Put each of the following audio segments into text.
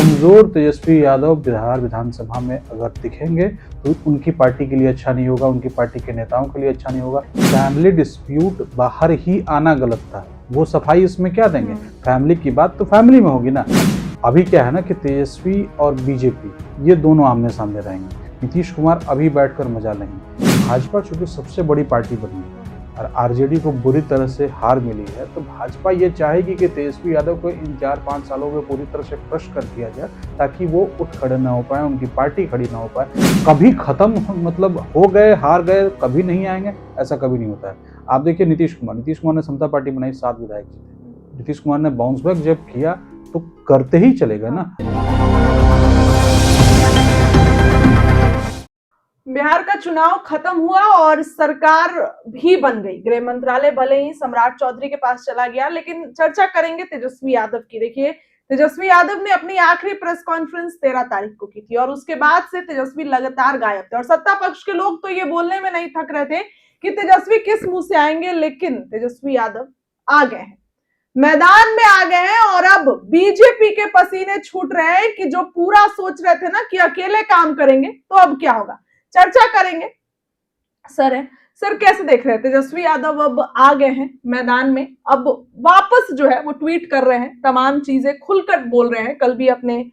कमजोर तेजस्वी यादव बिहार विधानसभा में अगर दिखेंगे तो उनकी पार्टी के लिए अच्छा नहीं होगा, उनकी पार्टी के नेताओं के लिए अच्छा नहीं होगा। फैमिली डिस्प्यूट बाहर ही आना गलत था, वो सफाई इसमें क्या देंगे? फैमिली की बात तो फैमिली में होगी ना। अभी क्या है ना कि तेजस्वी और बीजेपी ये दोनों आमने सामने रहेंगे। नीतीश कुमार अभी बैठकर मजा लेंगे। भाजपा चूंकि सबसे बड़ी पार्टी बनी है और आरजेडी को बुरी तरह से हार मिली है, तो भाजपा ये चाहेगी कि तेजस्वी यादव को इन 4-5 सालों में पूरी तरह से क्रश कर दिया जाए, ताकि वो उठ खड़े ना हो पाए, उनकी पार्टी खड़ी ना हो पाए। कभी खत्म मतलब हो गए, हार गए, कभी नहीं आएंगे, ऐसा कभी नहीं होता है। आप देखिए नीतीश कुमार ने समता पार्टी बनाई, 7 विधायक जीते। नीतीश कुमार ने बाउंस बैक जब किया तो करते ही चले गए ना। बिहार का चुनाव खत्म हुआ और सरकार भी बन गई। गृह मंत्रालय भले ही सम्राट चौधरी के पास चला गया, लेकिन चर्चा करेंगे तेजस्वी यादव की। देखिए, तेजस्वी यादव ने अपनी आखिरी प्रेस कॉन्फ्रेंस 13 तारीख को की थी और उसके बाद से तेजस्वी लगातार गायब थे और सत्ता पक्ष के लोग तो ये बोलने में नहीं थक रहे थे कि तेजस्वी किस मुंह से आएंगे, लेकिन तेजस्वी यादव आ गए हैं, मैदान में आ गए हैं और अब बीजेपी के पसीने छूट रहे हैं कि जो पूरा सोच रहे थे ना कि अकेले काम करेंगे, तो अब क्या होगा, चर्चा करेंगे। सर कैसे देख रहे हैं? तेजस्वी यादव अब आ गए हैं मैदान में, अब वापस जो है वो ट्वीट कर रहे हैं, तमाम चीजें खुलकर बोल रहे हैं। कल भी अपने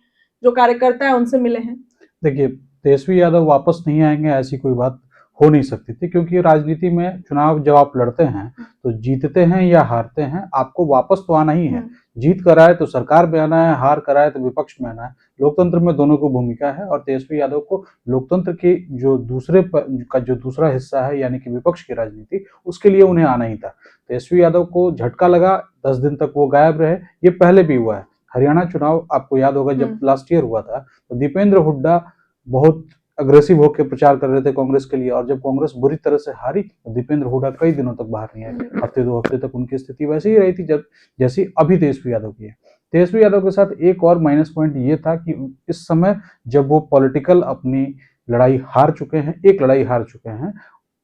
जो कार्यकर्ता है उनसे मिले हैं। देखिए, तेजस्वी यादव वापस नहीं आएंगे ऐसी कोई बात हो नहीं सकती थी, क्योंकि राजनीति में चुनाव जब आप लड़ते हैं तो जीतते हैं या हारते हैं, आपको वापस तो आना ही है। जीत कर आए तो सरकार में आना है, हार कर आए तो विपक्ष में आना है। लोकतंत्र में दोनों को भूमिका है और तेजस्वी यादव को लोकतंत्र की जो दूसरा हिस्सा है, यानी कि विपक्ष की राजनीति, उसके लिए उन्हें आना ही था। तेजस्वी यादव को झटका लगा, 10 दिन तक वो गायब रहे। ये पहले भी हुआ है। हरियाणा चुनाव आपको याद होगा, जब लास्ट ईयर हुआ था तो दीपेंद्र हुड्डा बहुत अग्रेसिव होकर प्रचार कर रहे थे कांग्रेस के लिए, और जब कांग्रेस बुरी तरह से हारी तो दीपेंद्र हुड्डा कई दिनों तक बाहर नहीं आए। हफ्ते 2 हफ्ते तक उनकी स्थिति वैसी ही रही थी जब जैसी अभी तेजस्वी यादव की है। तेजस्वी यादव के साथ एक और माइनस पॉइंट ये था कि इस समय जब वो पॉलिटिकल अपनी लड़ाई हार चुके हैं, एक लड़ाई हार चुके हैं,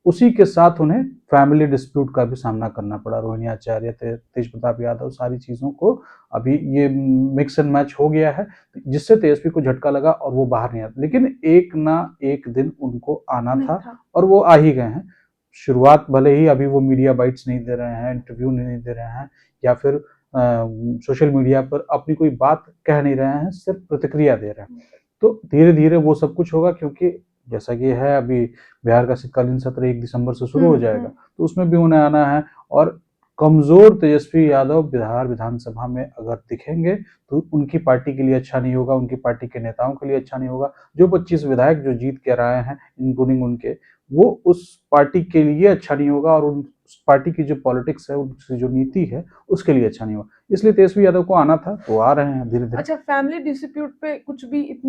उसी के साथ उन्हें फैमिली डिस्प्यूट का भी सामना करना पड़ा। रोहिणी आचार्य, तेज प्रताप यादव, सारी चीज़ों को अभी ये मिक्स एंड मैच हो गया है, जिससे तेजस्वी को झटका लगा और वो बाहर नहीं आते। लेकिन एक ना एक दिन उनको आना था और वो आ ही गए हैं। शुरुआत भले ही अभी वो मीडिया बाइट्स नहीं दे रहे हैं, इंटरव्यू नहीं दे रहे हैं, या फिर सोशल मीडिया पर अपनी कोई बात कह नहीं रहे हैं, सिर्फ प्रतिक्रिया दे रहे हैं। तो धीरे धीरे वो सब कुछ होगा, क्योंकि जैसा कि है अभी बिहार का शीतकालीन सत्र 1 दिसंबर से शुरू हो जाएगा, तो उसमें भी उन्हें आना है। और कमजोर तेजस्वी यादव बिहार विधानसभा में अगर दिखेंगे तो उनकी पार्टी के लिए अच्छा नहीं होगा, उनकी पार्टी के नेताओं के लिए अच्छा नहीं होगा। जो 25 विधायक जो जीत के आए हैं, इंक्लूडिंग उनके, वो उस पार्टी के लिए अच्छा नहीं होगा, और उस पार्टी की जो पॉलिटिक्स है, उसकी जो नीति है, उसके लिए अच्छा नहीं होगा। इसलिए तेजस्वी यादव को आना था, तो आ रहे हैं धीरे धीरे। अच्छा, फैमिली डिस्प्यूट पे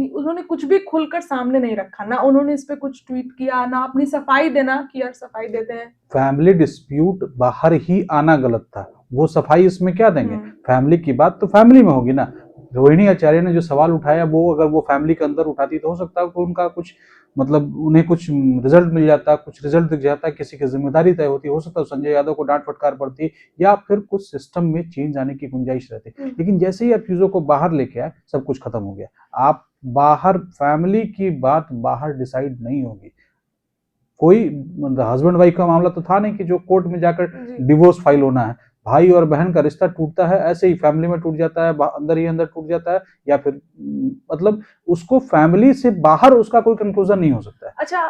उन्होंने कुछ भी खुलकर सामने नहीं रखा ना, उन्होंने इस पे कुछ ट्वीट किया ना, अपनी सफाई देना कि यार सफाई देते हैं। फैमिली डिस्प्यूट बाहर ही आना गलत था, वो सफाई इसमें क्या देंगे? फैमिली की बात तो फैमिली में होगी ना। रोहिणी आचार्य ने जो सवाल उठाया, वो अगर वो फैमिली के अंदर उठाती तो हो सकता है कि उनका कुछ मतलब उन्हें कुछ रिजल्ट मिल जाता, कुछ रिजल्ट दिख जाता, किसी की जिम्मेदारी तय होती, हो सकता है संजय यादव को डांट फटकार पड़ती, या फिर कुछ सिस्टम में चेंज आने की गुंजाइश रहती। लेकिन जैसे ही आप चीजों को बाहर लेके आए, सब कुछ खत्म हो गया। आप बाहर फैमिली की बात बाहर डिसाइड नहीं होगी। कोई हस्बैंड वाइफ का मामला तो था नहीं कि जो कोर्ट में जाकर डिवोर्स फाइल होना है। भाई और बहन का रिश्ता टूटता है, ऐसे ही फैमिली में टूट जाता है, अंदर ही अंदर टूट जाता है, या फिर मतलब उसको फैमिली से बाहर उसका कोई कंक्लूजन नहीं हो सकता है। अच्छा,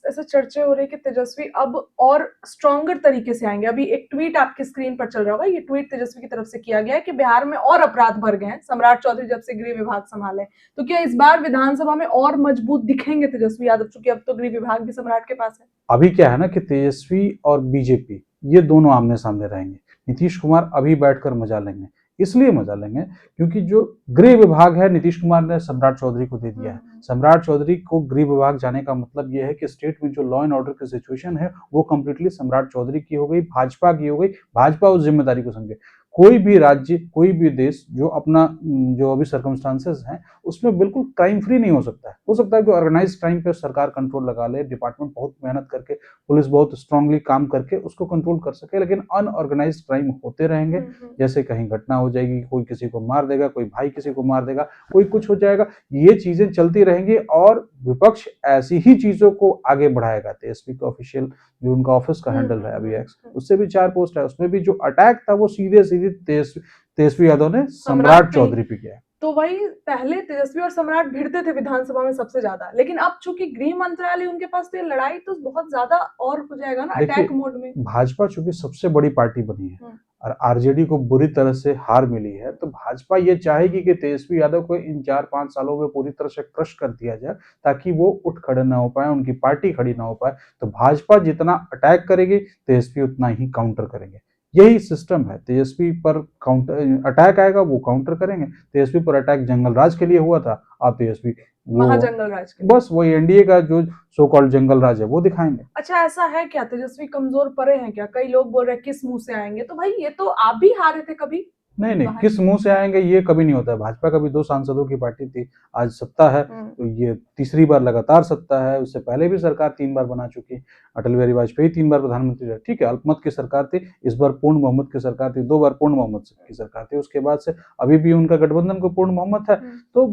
ऐसा चर्चा हो रही है कि तेजस्वी अब और स्ट्रॉन्गर तरीके से आएंगे। अभी एक ट्वीट आपकी स्क्रीन पर चल रहा होगा, ये ट्वीट तेजस्वी की तरफ से किया गया है कि बिहार में और अपराध बढ़ गए हैं सम्राट चौधरी जब से गृह विभाग संभाले। तो क्या इस बार विधानसभा में और मजबूत दिखेंगे तेजस्वी यादव, चूंकि अब तो गृह विभाग भी सम्राट के पास है? अभी क्या है ना कि तेजस्वी और बीजेपी ये दोनों आमने सामने रहेंगे। नीतीश कुमार अभी बैठकर मजा लेंगे, इसलिए मजा लेंगे क्योंकि जो गृह विभाग है, नीतीश कुमार ने सम्राट चौधरी को दे दिया है। सम्राट चौधरी को गृह विभाग जाने का मतलब यह है कि स्टेट में जो लॉ एंड ऑर्डर की सिचुएशन है, वो कंप्लीटली सम्राट चौधरी की हो गई, भाजपा की हो गई। भाजपा उस जिम्मेदारी को समझे। कोई भी राज्य, कोई भी देश जो अपना जो अभी सर्कमस्टांसेस हैं उसमें बिल्कुल क्राइम फ्री नहीं हो सकता है। हो सकता है कि ऑर्गेनाइज्ड क्राइम पे सरकार कंट्रोल लगा ले, डिपार्टमेंट बहुत मेहनत करके, पुलिस बहुत स्ट्रांगली काम करके उसको कंट्रोल कर सके, लेकिन अनऑर्गेनाइज्ड क्राइम होते रहेंगे। जैसे कहीं घटना हो जाएगी, कोई किसी को मार देगा, कोई भाई किसी को मार देगा, कोई कुछ हो जाएगा, ये चीजें चलती रहेंगी और विपक्ष ऐसी ही चीजों को आगे बढ़ाएगा। तेजस्वी का ऑफिशियल जो उनका ऑफिस का हैंडल है अभी एक्स, उससे भी 4 पोस्ट है, उसमें भी जो अटैक था वो सीधे सीधे तेजस्वी यादव ने सम्राट चौधरी पे किया। तो वही पहले तेजस्वी और सम्राट भिड़ते थे विधानसभा में सबसे ज्यादा, लेकिन अब चूंकि गृह मंत्रालय उनके पास, तो ये लड़ाई तो बहुत ज्यादा और हो जाएगा ना अटैक मोड में। भाजपा चूंकि सबसे बड़ी पार्टी बनी है और आरजेडी को बुरी तरह से हार मिली है, तो भाजपा ये चाहेगी कि तेजस्वी यादव को इन 4-5 सालों में पूरी तरह से क्रश कर दिया जाए ताकि वो उठ खड़े ना हो पाए, उनकी पार्टी खड़ी ना हो पाए। तो भाजपा जितना अटैक करेगी, तेजस्वी उतना ही काउंटर करेंगे। यही सिस्टम है। तेजस्वी पर काउंटर अटैक आएगा, वो काउंटर करेंगे। तेजस्वी पर अटैक जंगल राज के लिए हुआ था, अब तेजस्वी महाजंगल राज के बस वही एनडीए का जो सो कॉल्ड जंगल राज है वो दिखाएंगे। अच्छा, ऐसा है क्या? तेजस्वी कमजोर पड़े हैं क्या? कई लोग बोल रहे हैं किस मुंह से आएंगे, तो भाई ये तो आप भी हारे थे कभी। नहीं, किस मुंह से आएंगे ये कभी नहीं होता है। भाजपा का भी 2 सांसदों की पार्टी थी, आज सत्ता है, तो ये तीसरी बार लगातार सत्ता है। उससे पहले भी सरकार 3 बार बना चुकी। अटल बिहारी वाजपेयी 3 बार प्रधानमंत्री रहे, ठीक है, अल्पमत की सरकार थी, इस बार पूर्ण बहुमत की सरकार थी, 2 बार पूर्ण बहुमत की सरकार थी। उसके बाद से अभी भी उनका गठबंधन को पूर्ण बहुमत है। तो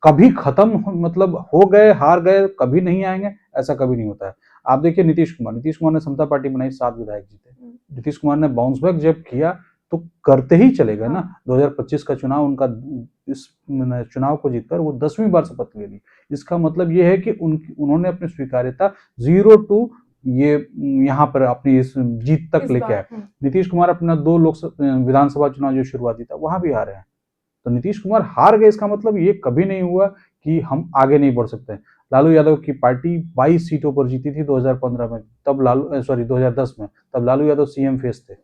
कभी खत्म मतलब हो गए, हार गए, कभी नहीं आएंगे, ऐसा कभी नहीं होता है। आप देखिए नीतीश कुमार ने समता पार्टी बनाई, 7 विधायक जीते। नीतीश कुमार ने बाउंस बैक जब किया तो करते ही चले गए ना। 2025 का चुनाव उनका, इस चुनाव को जीतकर वो 10वीं बार शपथ ले ली। इसका मतलब ये है कि उन्होंने अपनी स्वीकार्यता 0 टू ये यहाँ पर अपनी इस जीत तक लेके आए। नीतीश कुमार अपना 2 विधानसभा चुनाव जो शुरुआती था वहां भी हारे हैं। तो नीतीश कुमार हार गए, इसका मतलब ये कभी नहीं हुआ कि हम आगे नहीं बढ़ सकते। लालू यादव की पार्टी 22 सीटों पर जीती थी 2015 में, तब 2010 में, तब लालू यादव सीएम फेस थे,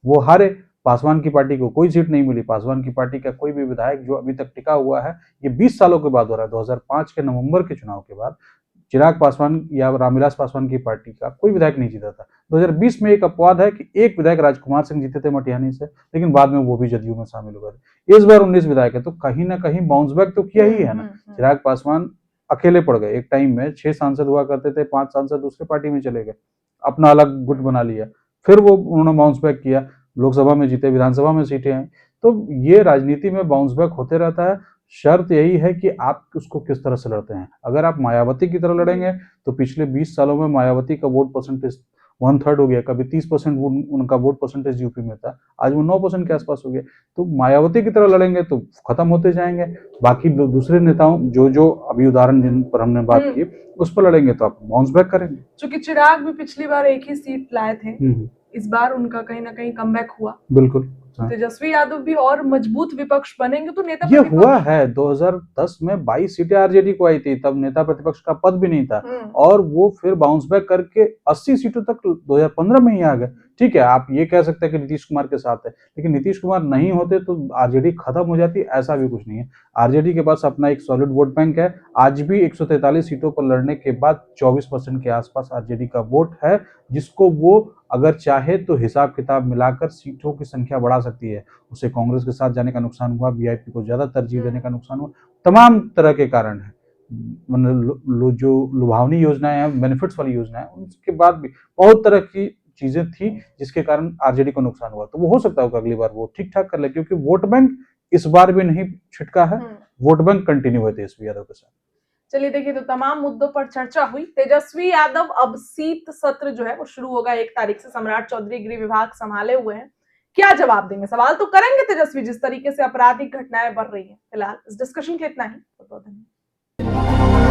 वो हारे। पासवान की पार्टी को कोई सीट नहीं मिली। पासवान की पार्टी का कोई भी विधायक जो अभी तक टिका हुआ है, ये 20 सालों के बाद हो रहा है। 2005 के नवंबर के चुनाव के बाद चिराग पासवान या रामविलास पासवान की पार्टी का कोई विधायक नहीं जीता था। 2020 में एक अपवाद है कि एक विधायक राजकुमार सिंह जीते थे मटिहानी से, लेकिन बाद में वो भी जदयू में शामिल हो गए। इस बार 19 विधायक है, तो कहीं ना कहीं बाउंस बैक तो किया ही है ना। चिराग पासवान अकेले पड़ गए। एक टाइम में 6 सांसद हुआ करते थे, 5 सांसद दूसरी पार्टी में चले गए, अपना अलग गुट बना लिया, फिर वो उन्होंने बाउंस बैक किया, लोकसभा में जीते, विधानसभा में सीटें आई। तो ये राजनीति में बाउंस बैक होते रहता है। शर्त यही है कि आप उसको किस तरह से लड़ते हैं। अगर आप मायावती की तरह लड़ेंगे तो पिछले 20 सालों में मायावती का वोट परसेंटेज 1/3 हो गया, कभी 30% उनका वोट परसेंटेज यूपी में था, आज वो 9% के आसपास हो गया। तो मायावती की तरह लड़ेंगे तो खत्म होते जाएंगे। बाकी दूसरे नेताओं जो अभी उदाहरण जिन पर हमने बात की उस पर लड़ेंगे तो आप बाउंस बैक करेंगे। क्योंकि चिराग भी पिछली बार एक ही सीट लाए थे, इस बार उनका कहीं ना कहीं कमबैक हुआ। बिल्कुल। तेजस्वी यादव भी और मजबूत विपक्ष बनेंगे तो नेता ये हुआ है। 2010 में 22 सीटें आरजेडी को आई थी, तब नेता प्रतिपक्ष का पद भी नहीं था, और वो फिर बाउंस बैक करके 80 सीटों तक 2015 में ही आ गए। ठीक है, आप ये कह सकते हैं कि नीतीश कुमार के साथ है, लेकिन नीतीश कुमार नहीं होते तो आरजेडी खत्म हो जाती, ऐसा भी कुछ नहीं है। आरजेडी के पास अपना एक सॉलिड वोट बैंक है। आज भी 143 सीटों पर लड़ने के बाद 24% के आसपास आरजेडी का वोट है, जिसको वो अगर चाहे तो हिसाब किताब मिलाकर सीटों की संख्या बढ़ा सकती है। उसे कांग्रेस के साथ जाने का नुकसान हुआ, वीआईपी को ज्यादा तरजीह देने का नुकसान हुआ, तमाम तरह के कारण है। जो लुभावनी योजनाएं हैं, बेनिफिट्स वाली योजनाएं, उसके बाद भी बहुत तरह की चीजें थी जिसके कारण आरजेडी को नुकसान हुआ। तो वो हो सकता है कि अगली बार वो ठीक ठाक कर ले, क्योंकि वोट बैंक इस बार भी नहीं छिटका है, वोट बैंक कंटिन्यू है तेजस्वी यादव के साथ। चलिए देखिए, तो तमाम मुद्दों पर चर्चा हुई। तेजस्वी यादव अब शीत सत्र जो है वो शुरू होगा 1 तारीख से। सम्राट चौधरी गृह विभाग संभाले हुए हैं, क्या जवाब देंगे? सवाल तो करेंगे तेजस्वी, जिस तरीके से आपराधिक घटनाएं बढ़ रही हैं। फिलहाल इस डिस्कशन के इतना ही। बहुत बहुत धन्यवाद।